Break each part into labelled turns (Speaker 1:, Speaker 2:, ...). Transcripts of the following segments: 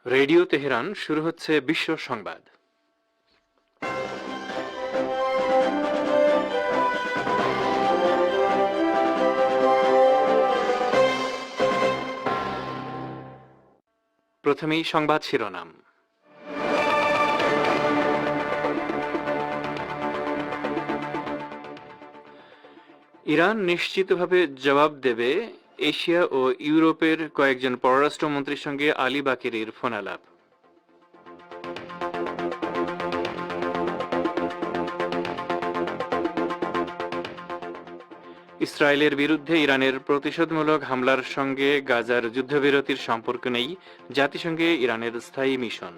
Speaker 1: Radio Tehran শুরু হচ্ছে বিশ্ব সংবাদ। প্রথমেই সংবাদ শিরোনাম। ইরান নিশ্চিতভাবে জবাব দেবে, এশিয়া ও ইউরোপের কয়েকজন পররাষ্ট্রমন্ত্রীর সঙ্গে আলী বাকেরির ফোনালাপ। ইসরায়েলের বিরুদ্ধে ইরানের প্রতিশোধমূলক হামলার সঙ্গে গাজার যুদ্ধবিরতির সম্পর্ক নেই, জাতিসংঘে ইরানের স্থায়ী মিশন।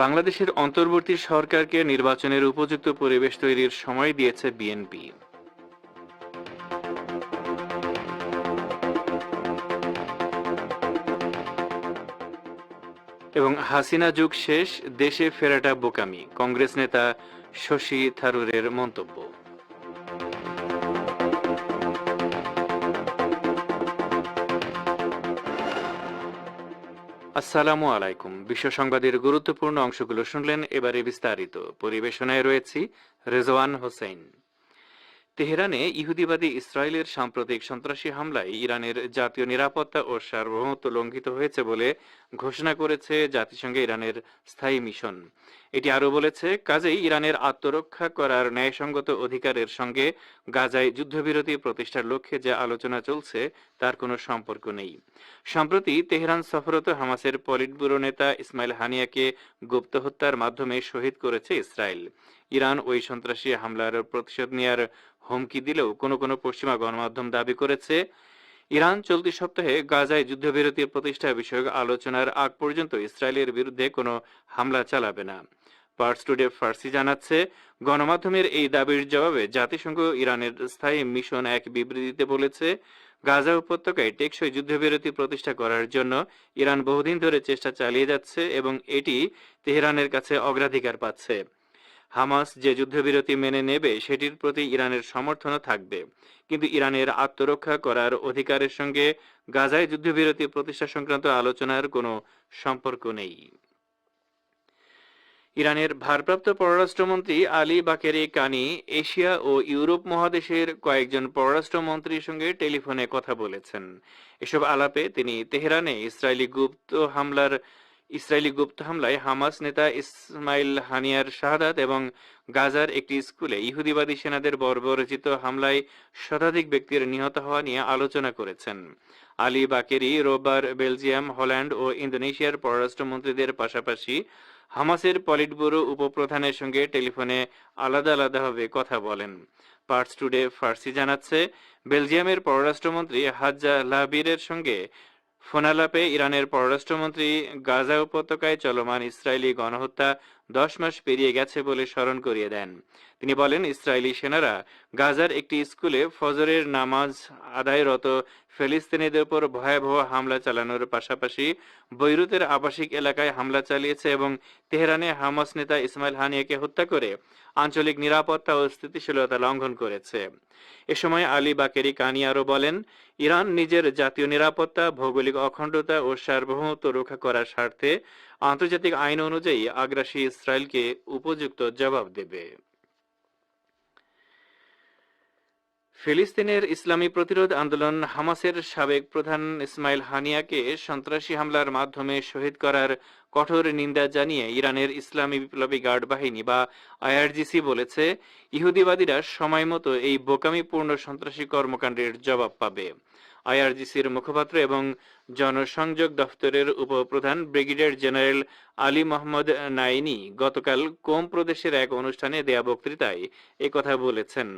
Speaker 1: বাংলাদেশের অন্তর্বর্তী সরকারকে নির্বাচনের উপযুক্ত পরিবেশ তৈরির সময় দিয়েছে বিএনপি। এবং হাসিনা যুগ শেষ, দেশে ফেরাটা বোকামি, কংগ্রেস নেতা শশী থারুরের মন্তব্য। আসসালামু আলাইকুম। বিশ্ব সংবাদের গুরুত্বপূর্ণ অংশগুলো শুনলেন, এবারে বিস্তারিত। পরিবেশনায় রয়েছি রেজওয়ান হোসেন। তেহরানে ইহুদিবাদী ইসরায়েলের সাম্প্রতিক সন্ত্রাসী হামলায় ইরানের জাতীয় নিরাপত্তা ও সার্বভৌমত্ব লঙ্ঘিত হয়েছে বলে ঘোষণা করেছে জাতিসংঘে ইরানের স্থায়ী মিশন। এটি আরও বলেছে, কাজেই ইরানের আত্মরক্ষা করার ন্যায়সঙ্গত অধিকারের সঙ্গে গাজায় যুদ্ধবিরতি প্রতিষ্ঠার লক্ষ্যে যে আলোচনা চলছে তার কোনো সম্পর্ক নেই। সম্প্রতি তেহরান সফররত হামাসের পলিটব্যুরো নেতা ইসমাইল হানিয়াকে গুপ্ত হত্যার মাধ্যমে শহীদ করেছে ইসরায়েল। ইরান ওই সন্ত্রাসী হামলার প্রতিশোধ নেয়ার হুমকি দিলেও কোনো কোনো পশ্চিমা গণমাধ্যম দাবি করেছে, ইরান চলতি সপ্তাহে গাজায় যুদ্ধবিরতির প্রতিষ্ঠা বিষয়ক আলোচনার আগ পর্যন্ত ইসরায়েলের বিরুদ্ধে কোনো হামলা চালাবে না। পার্স টুডে ফার্সি জানাচ্ছে, গণমাধ্যমের এই দাবির জবাবে জাতিসংঘ ইরানের স্থায়ী মিশন এক বিবৃতিতে বলেছে, গাজা উপত্যকায় টেকসই যুদ্ধবিরতি প্রতিষ্ঠা করার জন্য ইরান বহুদিন ধরে চেষ্টা চালিয়ে যাচ্ছে এবং এটি তেহরানের কাছে অগ্রাধিকার পাচ্ছে। হামাস যে যুদ্ধবিরতি মেনে নেবে সেটির প্রতি ইরানের সমর্থনও থাকবে, কিন্তু ইরানের আত্মরক্ষা করার অধিকারের সঙ্গে গাজায় যুদ্ধবিরতি প্রতিষ্ঠা সংক্রান্ত আলোচনার কোনো সম্পর্ক নেই। ইরানের ভারপ্রাপ্ত পররাষ্ট্রমন্ত্রী আলী বাকেরি কানি এশিয়া ও ইউরোপ মহাদেশের কয়েকজন পররাষ্ট্রমন্ত্রীর সঙ্গে টেলিফোনে কথা বলেছেন। এসব আলাপে তিনি তেহরানে ইসরায়েলি গুপ্ত হামলায় হামাস নেতা ইসমাইল হানিয়ার শাহাদাত এবং গাজার একটি স্কুলে ইহুদিবাদী সেনাদের বর্বরচিত হামলায় শতাধিক ব্যক্তির নিহত হওয়া নিয়ে আলোচনা করেছেন। আলী বাকেরি রোববার বেলজিয়াম, হল্যান্ড ও ইন্দোনেশিয়ার পররাষ্ট্রমন্ত্রীদের পাশাপাশি হামাসের পলিটব্যুরো উপপ্রধানের সঙ্গে টেলিফোনে আলাদা আলাদাভাবে কথা বলেন। পার্স টুডে ফার্সি জানাচ্ছে, বেলজিয়ামের পররাষ্ট্রমন্ত্রী হাজ্জা লাবিরের সঙ্গে ফোনালাপে ইরানের পররাষ্ট্রমন্ত্রী গাজা উপত্যকায় চলমান ইসরায়েলি গণহত্যা 10 মাস পেরিয়ে গেছে বলে স্মরণ করিয়ে দেন। তিনি বলেন, ইসরায়েলি সেনারা গাজার একটি স্কুলে ফজরের নামাজ আদায়রত ফিলিস্তিনিদের উপর ভয়াবহ হামলা চালানোর পাশাপাশি বৈরুতের আবাসিক এলাকায় হামলা চালিয়েছে এবং তেহরানে হামাস নেতা ইসমাইল হানিয়াকে হত্যা করে আঞ্চলিক নিরাপত্তা ও স্থিতিশীলতা লঙ্ঘন করেছে। এ সময় আলী বাকেরি কানি আরও বলেন, ইরান নিজের জাতীয় নিরাপত্তা, ভৌগোলিক অখণ্ডতা ও সার্বভৌমত্ব রক্ষা করার স্বার্থে আন্তর্জাতিক আইন অনুযায়ী আগ্রাসী ইসরায়েলকে উপযুক্ত জবাব দেবে। ফিলিস্তিনের ইসলামী প্রতিরোধ আন্দোলন হামাসের সাবেক প্রধান ইসমাইল হানিয়াকে সন্ত্রাসী হামলার মাধ্যমে শহীদ করার কঠোর নিন্দা জানিয়ে ইরানের ইসলামী বিপ্লবী গার্ড বাহিনী বা আইআরজিসি বলেছে, ইহুদিবাদীরা সময়মতো এই বোকামিপূর্ণ সন্ত্রাসী কর্মকাণ্ডের জবাব পাবে। আইআরজিসির মুখপাত্র এবং জনসংযোগ দফতরের উপপ্রধান ব্রিগেডিয়ার জেনারেল আলী মোহাম্মদ নাইনি গতকাল কোম প্রদেশের এক অনুষ্ঠানে দেয়া বক্তৃতায় একথা বলেছেন।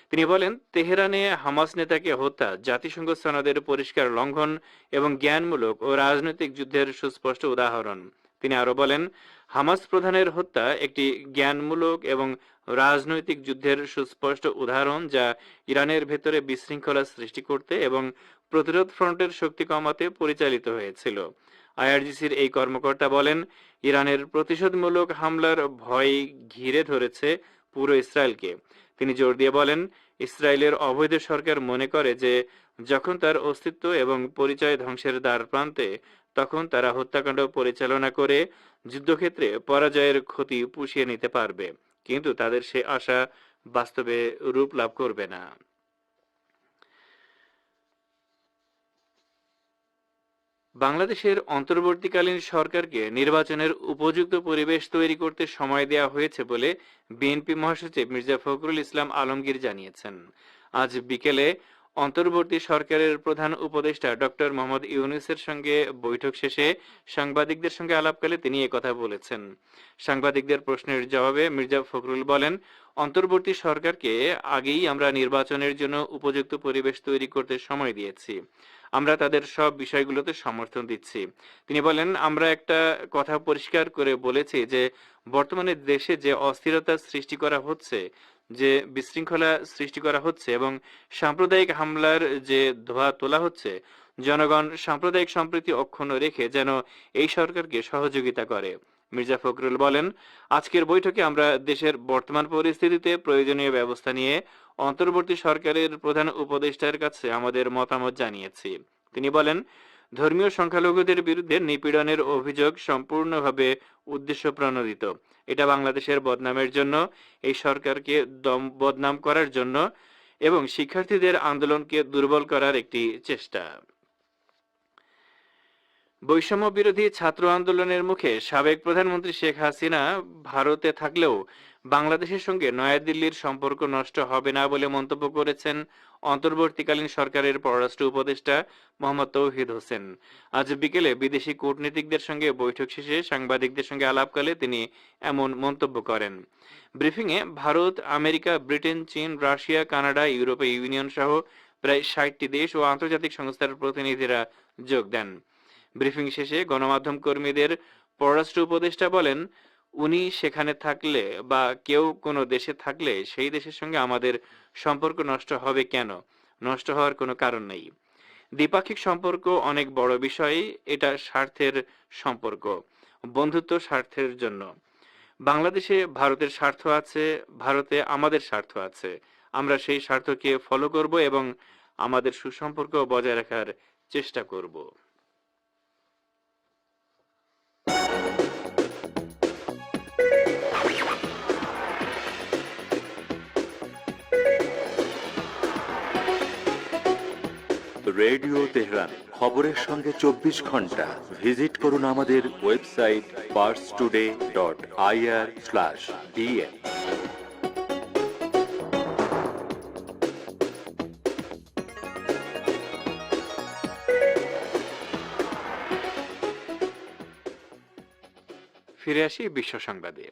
Speaker 1: তিনি বলেন, তেহরানে হামাস নেতাকে হত্যা জাতিসংঘ সনদের পরিষ্কার লঙ্ঘন এবং জ্ঞানমূলক ও রাজনৈতিক যুদ্ধের সুস্পষ্ট উদাহরণ। তিনি আরো বলেন, হামাস প্রধানের হত্যা একটি জ্ঞানমূলক এবং রাজনৈতিক যুদ্ধের সুস্পষ্ট উদাহরণ, যা ইরানের ভেতরে বিশৃঙ্খলা সৃষ্টি করতে এবং প্রতিরোধ ফ্রন্টের শক্তি কমাতে পরিচালিত হয়েছিল। আইআরজিসির এই কর্মকর্তা বলেন, ইরানের প্রতিশোধমূলক হামলার ভয় ঘিরে ধরেছে পুরো ইসরায়েলকে। তিনি জোর দিয়ে বলেন, ইসরায়েলের অবৈধ সরকার মনে করে যে যখন তার অস্তিত্ব এবং পরিচয় ধ্বংসের দ্বার প্রান্তে, তখন তারা হত্যাকাণ্ড পরিচালনা করে যুদ্ধক্ষেত্রে পরাজয়ের ক্ষতি পুষিয়ে নিতে পারবে, কিন্তু তাদের সে আশা বাস্তবে রূপ লাভ করবে না। বাংলাদেশের অন্তর্বর্তীকালীন সরকারকে নির্বাচনের উপযুক্ত পরিবেশ তৈরি করতে সময় দেওয়া হয়েছে বলে বিএনপি মহাসচিব মির্জা ফখরুল ইসলাম আলমগীর জানিয়েছেন। আজ বিকেলে অন্তর্বর্তী সরকারের প্রধান উপদেষ্টা ডক্টর মোহাম্মদ ইউনূসের সঙ্গে বৈঠক শেষে সাংবাদিকদের সঙ্গে আলাপকালে তিনি একথা বলেছেন। সাংবাদিকদের প্রশ্নের জবাবে মির্জা ফখরুল বলেন, অন্তর্বর্তী সরকারকে আগেই আমরা নির্বাচনের জন্য উপযুক্ত পরিবেশ তৈরি করতে সময় দিয়েছি। আমরা তাদের সব বিষয়গুলোতে সমর্থন দিচ্ছি। তিনি বলেন, আমরা একটা কথা পরিষ্কার করে বলেছি যে বর্তমানে দেশে যে অস্থিরতা সৃষ্টি করা হচ্ছে, যে বিশৃঙ্খলা সৃষ্টি করা হচ্ছে এবং সাম্প্রদায়িক হামলার যে ধোঁয়া তোলা হচ্ছে, জনগণ সাম্প্রদায়িক সম্প্রীতি অক্ষুণ্ণ রেখে যেন এই সরকারকে সহযোগিতা করে। মির্জা ফখরুল বলেন, আজকের বৈঠকে আমরা দেশের বর্তমান পরিস্থিতিতে প্রয়োজনীয় ব্যবস্থা নিয়ে অন্তর্বর্তী সরকারের প্রধান উপদেষ্টার কাছে আমাদের মতামত জানিয়েছি। তিনি বলেন, ধর্মীয় সংখ্যালঘুদের বিরুদ্ধে নিপীড়নের অভিযোগ সম্পূর্ণভাবে উদ্দেশ্য প্রণোদিত। এটা বাংলাদেশের বদনামের জন্য, এই সরকারকে বদনাম করার জন্য এবং শিক্ষার্থীদের আন্দোলনকে দুর্বল করার একটি চেষ্টা। বৈষম্য বিরোধী ছাত্র আন্দোলনের মুখে সাবেক প্রধানমন্ত্রী শেখ হাসিনা ভারতে থাকলেও বাংলাদেশের সঙ্গে নয়াদিল্লির সম্পর্ক নষ্ট হবে না বলে মন্তব্য করেছেন অন্তর্বর্তীকালীন সরকারের পররাষ্ট্র উপদেষ্টা মোহাম্মদ তৌহিদ হোসেন। আজ বিকেলে বিদেশি কূটনীতিকদের সঙ্গে বৈঠক শেষে সাংবাদিকদের সঙ্গে আলাপকালে তিনি এমন মন্তব্য করেন। ব্রিফিংয়ে ভারত, আমেরিকা, ব্রিটেন, চীন, রাশিয়া, কানাডা, ইউরোপীয় ইউনিয়ন সহ প্রায় ৬০টি দেশ ও আন্তর্জাতিক সংস্থার প্রতিনিধিরা যোগ দেন। ব্রিফিং শেষে গণমাধ্যম কর্মীদের পররাষ্ট্র উপদেষ্টা বলেন, উনি সেখানে থাকলে বা কেউ কোনো দেশে থাকলে সেই দেশের সঙ্গে আমাদের সম্পর্ক নষ্ট হবে কেন? নষ্ট হওয়ার কোনো কারণ নেই। দ্বিপাক্ষিক সম্পর্ক অনেক বড় বিষয়, এটা স্বার্থের সম্পর্ক, বন্ধুত্ব স্বার্থের জন্য। বাংলাদেশে ভারতের স্বার্থ আছে, ভারতে আমাদের স্বার্থ আছে। আমরা সেই স্বার্থকে ফলো করব এবং আমাদের সুসম্পর্ক বজায় রাখার চেষ্টা করব।
Speaker 2: রেডিও তেহরান, খবরের সঙ্গে 24 ঘন্টা। ভিজিট করুন আমাদের ওয়েবসাইট parstoday.ir/dn।
Speaker 1: ফিরে আসি বিশ্ব সংবাদে।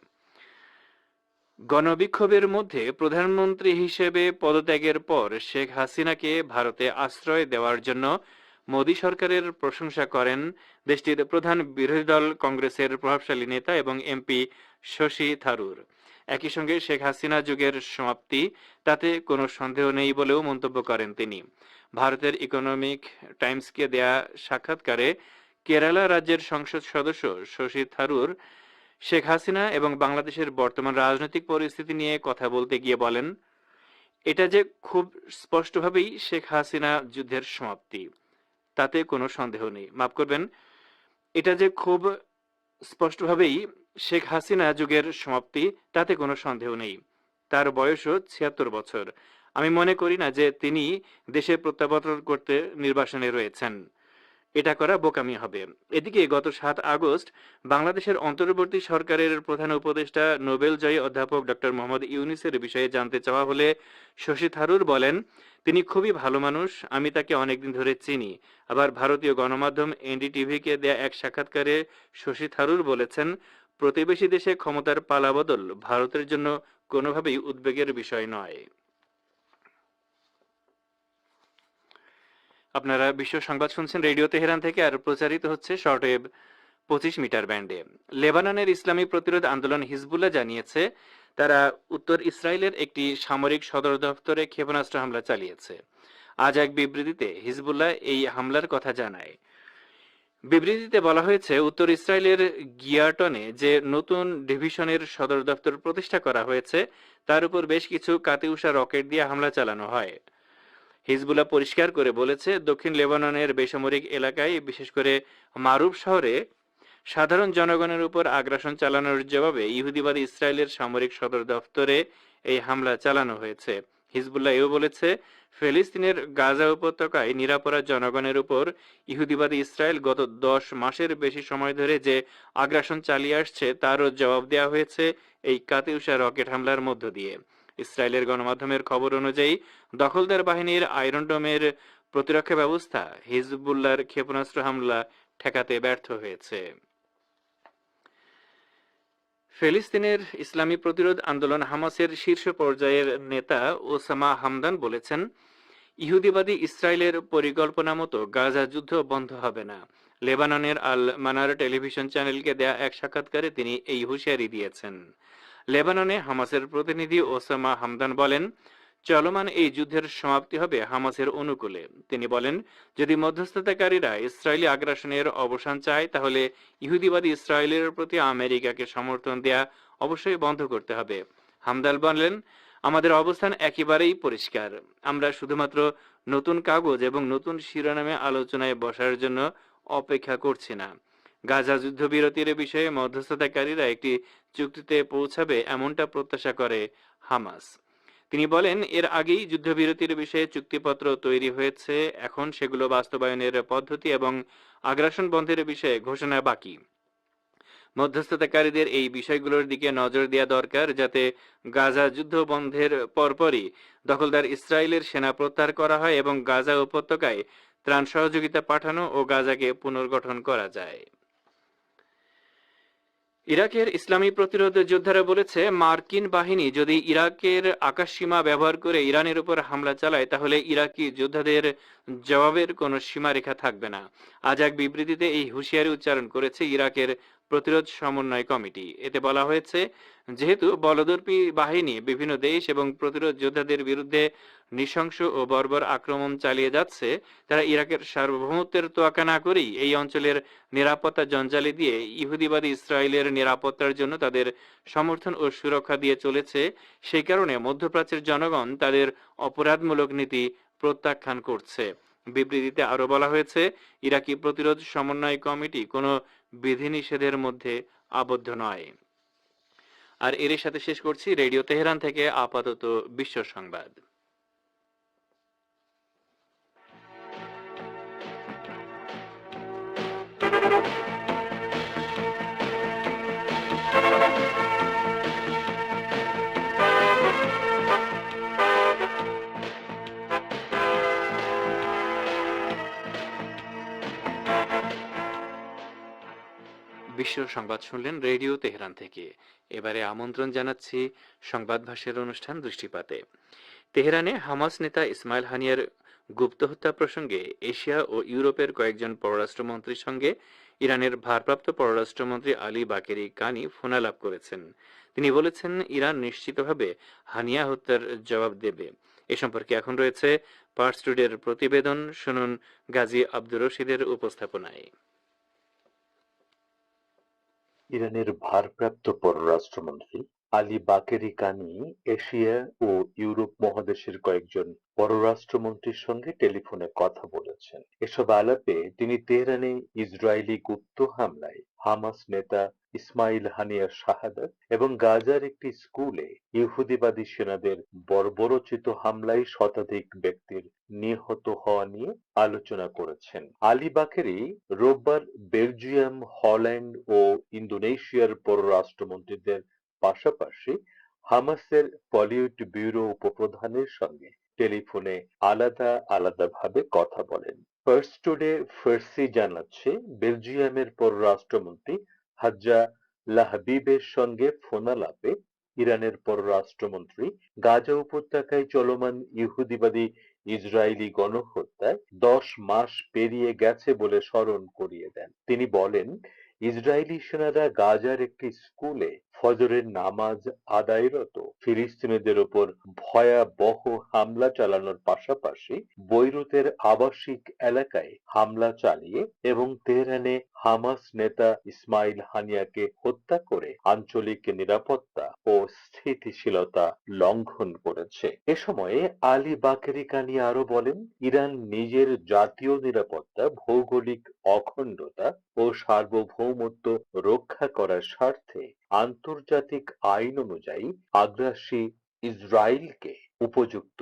Speaker 1: গণবিক্ষোভের মধ্যে প্রধানমন্ত্রী হিসেবে পদত্যাগের পর শেখ হাসিনাকে ভারতে আশ্রয় দেওয়ার জন্য মোদী সরকারের প্রশংসা করেন দেশটির প্রধান বিরোধী দল কংগ্রেসের প্রভাবশালী নেতা এবং এমপি শশী থারুর। একই সঙ্গে শেখ হাসিনা যুগের সমাপ্তি, তাতে কোনো সন্দেহ নেই বলেও মন্তব্য করেন তিনি। ভারতের ইকোনমিক টাইমসকে দেয়া সাক্ষাৎকারে কেরালা রাজ্যের সংসদ সদস্য শশী থারুর শেখ হাসিনা এবং বাংলাদেশের বর্তমান রাজনৈতিক পরিস্থিতি নিয়ে কথা বলতে গিয়ে বলেন, এটা যে খুব স্পষ্টভাবেই শেখ হাসিনা যুদ্ধের সমাপ্তি, তাতে কোনো সন্দেহ নেই। মাফ করবেন, এটা যে খুব স্পষ্টভাবেই শেখ হাসিনা যুগের সমাপ্তি, তাতে কোনো সন্দেহ নেই। তার বয়সও ৭৬ বছর। আমি মনে করি না যে তিনি দেশে প্রত্যাবর্তন করতে নির্বাসনে রয়েছেন। এটা করা বোকামি হবে। এদিকে গত ৭ আগস্ট বাংলাদেশের অন্তর্বর্তী সরকারের প্রধান উপদেষ্টা নোবেলজয়ী অধ্যাপক ডক্টর মোহাম্মদ ইউনূসের বিষয়ে জানতে চাওয়া হলে শশী থারুর বলেন, তিনি খুবই ভালো মানুষ, আমি তাকে অনেকদিন ধরে চিনি। আবার ভারতীয় গণমাধ্যম এনডিটিভিকে দেয়া এক সাক্ষাৎকারে শশী থারুর বলেছেন, প্রতিবেশী দেশে ক্ষমতার পালাবদল ভারতের জন্য কোনোভাবেই উদ্বেগের বিষয় নয়। আপনারা বিশ্ব সংবাদ শুনছেন রেডিও তেহরান থেকে, আর প্রচারিত হচ্ছে শর্টওয়েভ 25 মিটার ব্যান্ডে। লেবাননের ইসলামী প্রতিরোধ আন্দোলন হিজবুল্লাহ জানিয়েছে তারা উত্তর ইসরায়েলের একটি সামরিক সদর দপ্তরে ক্ষেপণাস্ত্র হামলা চালিয়েছে। আজ এক বিবৃতিতে হিজবুল্লাহ এই হামলার কথা জানায়। বিবৃতিতে বলা হয়েছে, উত্তর ইসরায়েলের গিয়াটনে যে নতুন ডিভিশনের সদর দপ্তর প্রতিষ্ঠা করা হয়েছে তার উপর বেশ কিছু কাতিউষা রকেট দিয়ে হামলা চালানো হয়। হিজবুল্লাহ পরিষ্কার করে বলেছে, দক্ষিণ লেবাননের বেসামরিক এলাকায়, বিশেষ করে মারুফ শহরে সাধারণ জনগণের উপর আগ্রাসন চালানোর জবাবে ইহুদিবাদী ইসরায়েলের সামরিক সদর দফতরে এই হামলা চালানো হয়েছে। হিজবুল্লাহ এও বলেছে, ফিলিস্তিনের গাজা উপত্যকায় নিরাপরাধ জনগণের উপর ইহুদিবাদী ইসরায়েল গত 10 মাসের বেশি সময় ধরে যে আগ্রাসন চালিয়ে আসছে তারও জবাব দেওয়া হয়েছে এই কাতিউষা রকেট হামলার মধ্য দিয়ে। ইসরায়েলের গণমাধ্যমের খবর অনুযায়ী দখলদার বাহিনীর আয়রন ডোমের প্রতিরক্ষা ব্যবস্থা হিজবুল্লাহর ক্ষেপণাস্ত্র হামলা ঠেকাতে ব্যর্থ হয়েছে। ফিলিস্তিনের ইসলামী প্রতিরোধ আন্দোলন হামাসের শীর্ষ পর্যায়ের নেতা ওসামা হামদান বলেছেন, ইহুদিবাদী ইসরায়েলের পরিকল্পনা মতো গাজা যুদ্ধ বন্ধ হবে না। লেবাননের আল মানার টেলিভিশন চ্যানেলকে দেয়া এক সাক্ষাৎকারে তিনি এই হুঁশিয়ারি দিয়েছেন। লেবাননে হামাসের প্রতিনিধি ওসামা হামদান বলেন, চলমান এই যুদ্ধের সমাপ্তি হবে হামাসের অনুকূলে। তিনি বলেন, যদি মধ্যস্থতাকারীরা ইসরায়েলি আগ্রাসনের অবসান চায় তাহলে ইহুদিবাদী ইসরায়েলের প্রতি আমেরিকাকে সমর্থন দেয়া অবশ্যই বন্ধ করতে হবে। হামদাল বলেন, আমাদের অবস্থান একেবারেই পরিষ্কার। আমরা শুধুমাত্র নতুন কাগজ এবং নতুন শিরোনামে আলোচনায় বসার জন্য অপেক্ষা করছি না। গাজা যুদ্ধবিরতির বিষয়ে মধ্যস্থতাকারীরা একটি চুক্তিতে পৌঁছাবে এমনটা প্রত্যাশা করে হামাস। তিনি বলেন, এর আগেই যুদ্ধবিরতির বিষয়ে চুক্তিপত্র তৈরি হয়েছে, এখন সেগুলো বাস্তবায়নের পদ্ধতি এবং আগ্রাসন বন্ধের বিষয়ে ঘোষণা বাকি। মধ্যস্থতাকারীদের এই বিষয়গুলোর দিকে নজর দেওয়া দরকার, যাতে গাজা যুদ্ধ বন্ধের পরপরই দখলদার ইসরায়েলের সেনা প্রত্যাহার করা হয় এবং গাজা উপত্যকায় ত্রাণ সহযোগিতা পাঠানো ও গাজাকে পুনর্গঠন করা যায়। ইরাকের ইসলামী প্রতিরোধ যোদ্ধারা বলেছে, মার্কিন বাহিনী যদি ইরাকের আকাশসীমা ব্যবহার করে ইরানের উপর হামলা চালায় তাহলে ইরাকি যোদ্ধাদের জবাবের কোনো সীমারেখা থাকবে না। আজ এক বিবৃতিতে এই হুঁশিয়ারি উচ্চারণ করেছে ইরাকের প্রতিরোধ সমন্বয় কমিটি। এতে বলা হয়েছে, যেহেতু বলদর্পী বাহিনী বিভিন্ন দেশ এবং প্রতিরোধ যোদ্ধাদের বিরুদ্ধে নৃশংস ও বর্বর আক্রমণ চালিয়ে যাচ্ছে, তারা ইরাকের সার্বভৌমত্বের তোয়াক্কা না করেই এই অঞ্চলের নিরাপত্তা জঞ্জালি দিয়ে ইহুদিবাদী ইসরায়েলের নিরাপত্তার জন্য তাদের সমর্থন ও সুরক্ষা দিয়ে চলেছে। সেই কারণে মধ্যপ্রাচ্যের জনগণ তাদের অপরাধমূলক নীতি প্রত্যাখ্যান করছে। বিবৃতিতে আরো বলা হয়েছে, ইরাকি প্রতিরোধ সমন্বয় কমিটি কোনো বিধিনিষেধের মধ্যে আবদ্ধ নয়। আর এর সাথে শেষ করছি রেডিও তেহরান থেকে আপাতত বিশ্ব সংবাদ। বিশ্ব সংবাদ শুনলেন রেডিও তেহরান থেকে। এবারে আমন্ত্রণ জানাচ্ছি সংবাদ ভাষের অনুষ্ঠান দৃষ্টিপাতে। তেহরানে হামাস নেতা ইসমাইল হানিয়ার গুপ্ত হত্যা প্রসঙ্গে এশিয়া ও ইউরোপের কয়েকজন পররাষ্ট্রমন্ত্রীর সঙ্গে ইরানের ভারপ্রাপ্ত পররাষ্ট্রমন্ত্রী আলী বাকেরি কানি ফোনালাপ করেছেন। তিনি বলেছেন, ইরান নিশ্চিতভাবে হানিয়া হত্যার জবাব দেবে। এ সম্পর্কে এখন রয়েছে পার্স টুডের প্রতিবেদন। শুনুন গাজী আব্দুর রশিদের উপস্থাপনায়।
Speaker 2: ইরানের ভারপ্রাপ্ত পররাষ্ট্রমন্ত্রী আলী বাকেরি কানি এশিয়া ও ইউরোপ মহাদেশের কয়েকজন পররাষ্ট্রমন্ত্রীর সঙ্গে টেলিফোনে কথা বলেছেন। এসব আলাপে তিনি তেহরানে ইসরায়েলি গুপ্ত হামলায় হামাস নেতা ইসমাইল হানিয়ার শাহাদাত এবং গাজার একটি স্কুলে ইহুদিবাদী সেনাদের বর্বরোচিত হামলায় শতাধিক ব্যক্তির নিহত হওয়া নিয়ে আলোচনা করেছেন। আলী বাকেরি রোববার বেলজিয়াম, হল্যান্ড ও ইন্দোনেশিয়ার পররাষ্ট্রমন্ত্রীদের পাশাপাশি হামাসের পলিট ব্যুরো উপপ্রধানের সঙ্গে টেলিফোনে আলাদাভাবে কথা বলেন। ফার্স্ট টুডে ফার্সি জানাচ্ছে, বেলজিয়ামের পররাষ্ট্রমন্ত্রী হাজ্জা লাহবিবের সঙ্গে ফোনালাপে ইরানের পররাষ্ট্রমন্ত্রী গাজা উপত্যকায় চলমান ইহুদিবাদী ইসরায়েলি গণহত্যায় 10 মাস পেরিয়ে গেছে বলে স্মরণ করিয়ে দেন। তিনি বলেন, ইসরায়েলি সেনারা গাজার একটি স্কুলে ফজরের নামাজ আদায়রত ফিলিস্তিনিদের উপর ভয়াবহ হামলা চালানোর পাশাপাশি বৈরুতের আবাসিক এলাকায় হামলা চালিয়ে এবং তেহরানে হামাস নেতা ইসমাইল হানিয়াকে হত্যা করে আঞ্চলিক নিরাপত্তা ও স্থিতিশীলতা লঙ্ঘন করেছে। এ সময়ে আলী বাকেরি কানি আরো বলেন, ইরান নিজের জাতীয় নিরাপত্তা, ভৌগোলিক অখণ্ডতা ও সার্বভৌমত্ব রক্ষা করার স্বার্থে আন্তর্জাতিক আইন অনুযায়ী আগ্রাসী ইসরায়েলকে উপযুক্ত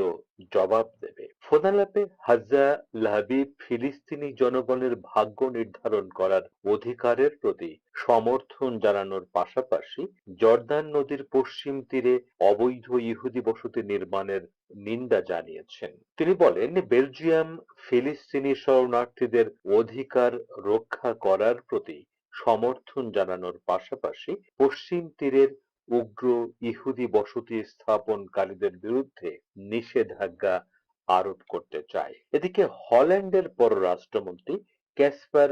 Speaker 2: জবাব দেবে। ফোনালাপে হাজ্জা লাবিব ফিলিস্তিনি জনগণের ভাগ্য নির্ধারণ করার অধিকারের প্রতি সমর্থন জানানোর পাশাপাশি জর্দান নদীর পশ্চিম তীরে অবৈধ ইহুদি বসতি নির্মাণের নিন্দা জানিয়েছেন। তিনি বলেন, বেলজিয়াম ফিলিস্তিনি শরণার্থীদের অধিকার রক্ষা করার প্রতি সমর্থন জানানোর পাশাপাশি পশ্চিম তীরের উগ্র ইহুদি বসতি স্থাপনকারীদের বিরুদ্ধে নিষেধাজ্ঞা আরোপ করতে চায়। এদিকে হল্যান্ডের পররাষ্ট্রমন্ত্রী ক্যাসপার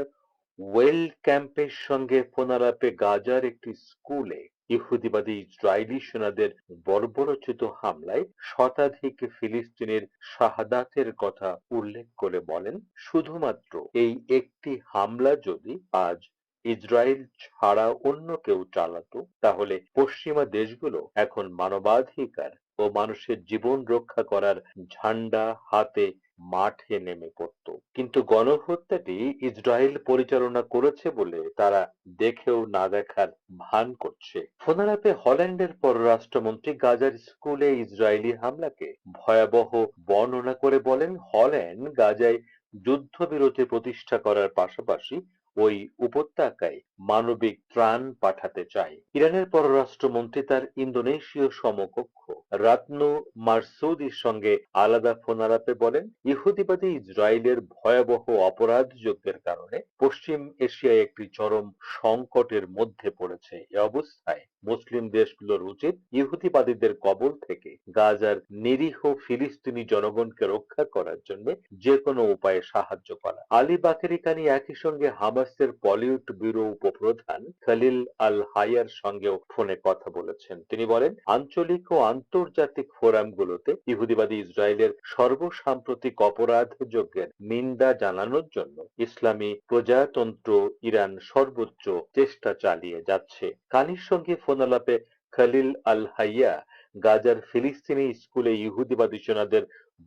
Speaker 2: ওয়েলক্যাম্পের সঙ্গে ফোনালাপে গাজার একটি স্কুলে ইহুদিবাদী ইসরায়েলি সেনাদের বর্বরোচিত হামলায় শতাধিক ফিলিস্তিনির শাহাদাতের কথা উল্লেখ করে বলেন, শুধুমাত্র এই একটি হামলা যদি আজ ইসরায়েল ছাড়া অন্য কেউ চালাতো তাহলে পশ্চিমা দেশগুলো এখন মানবাধিকার ও মানুষের জীবন রক্ষা করার ঝান্ডা হাতে মাঠে নেমে পড়ত। কিন্তু গণহত্যাটি ইসরায়েল পরিচালনা করেছে বলে তারা দেখেও না দেখার ভান করছে। ফোনালাপে হল্যান্ডের পররাষ্ট্রমন্ত্রী গাজার স্কুলে ইসরায়েলি হামলাকে ভয়াবহ বর্ণনা করে বলেন, হল্যান্ড গাজায় যুদ্ধবিরতি প্রতিষ্ঠা করার পাশাপাশি ওই উপত্যকায় মানবিক ত্রাণ পাঠাতে চায়। ইরানের পররাষ্ট্রমন্ত্রী তার ইন্দোনেশীয় সমকক্ষ রাতনু মারসুদির সঙ্গে আলাদা ফোনালাপে বলেন, ইহুদিবাদী ইসরায়েলের ভয়াবহ অপরাধ যজ্ঞের কারণে পশ্চিম এশিয়ায় একটি চরম সংকটের মধ্যে পড়েছে। এ অবস্থায় মুসলিম দেশগুলোর উচিত ইহুদিবাদীদের কবল থেকে গাজার নিরীহ ফিলিস্তিনি জনগণকে রক্ষা করার জন্য যে কোনো উপায়ে সাহায্য করা। আলী বাকেরি কানি একই সঙ্গে হামাসের পলিট ব্যুরো উপপ্রধান খালিল আল হাইয়ার সঙ্গেও ফোনে কথা বলেছেন। তিনি বলেন, আঞ্চলিক ও আন্তর্জাতিক ফোরামগুলোতে ইহুদিবাদী ইসরায়েলের সর্বসাম্প্রতিক অপরাধ যজ্ঞের নিন্দা জানানোর জন্য ইসলামী প্রজাতন্ত্র ইরান সর্বোচ্চ চেষ্টা চালিয়ে যাচ্ছে। কানির সঙ্গে ফোনালাপে খালিল আল হাইয়া গাজার ফিলিস্তিনি স্কুলে ইহুদিবাদী সেনাদের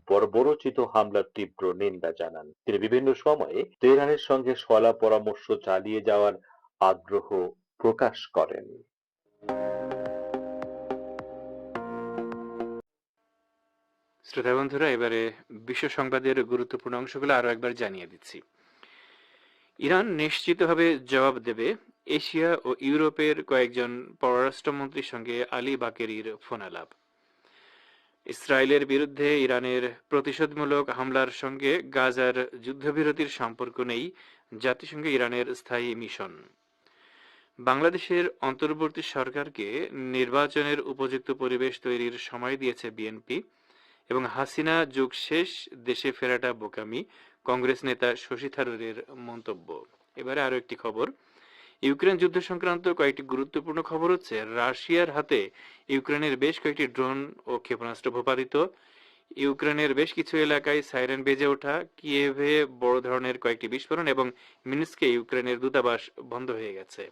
Speaker 2: বর্বরোচিত হামলার তীব্র নিন্দা জানান। তিনি বিভিন্ন সময়ে তেহরানের সঙ্গে সলা পরামর্শ চালিয়ে যাওয়ার আগ্রহ প্রকাশ করেন।
Speaker 1: শ্রোতা বন্ধুরা, এবারে বিশ্ব সংবাদের গুরুত্বপূর্ণ অংশগুলো আরো একবার জানিয়ে দিচ্ছি। ইরান নিশ্চিতভাবে জবাব দেবে, এশিয়া ও ইউরোপের কয়েকজন পররাষ্ট্রমন্ত্রীর সঙ্গে আলী বাকেরির ফোনালাপ। ইসরায়েলের বিরুদ্ধে ইরানের প্রতিশোধমূলক হামলার সঙ্গে গাজার যুদ্ধবিরতির সম্পর্ক নেই জাতিসংঘে ইরানের স্থায়ী মিশন। বাংলাদেশের অন্তর্বর্তী সরকারকে নির্বাচনের উপযুক্ত পরিবেশ তৈরির সময় দিয়েছে বিএনপি এবং হাসিনা যুগ শেষ, দেশে ফেরাটা বোকামি, কংগ্রেস নেতা শশী থারুরের মন্তব্য। এবারে আরো একটি খবর, ইউক্রেন যুদ্ধ সংক্রান্ত কয়েকটি গুরুত্বপূর্ণ খবর হচ্ছে, রাশিয়ার হাতে ইউক্রেনের বেশ কয়েকটি ড্রোন ও ক্ষেপণাস্ত্র ভূপাতিত, ইউক্রেনের বেশ কিছু এলাকায় সাইরেন বেজে ওঠা, কিয়েভে বড় ধরনের কয়েকটি বিস্ফোরণ এবং মিনস্কে ইউক্রেনের দূতাবাস বন্ধ হয়ে গেছে।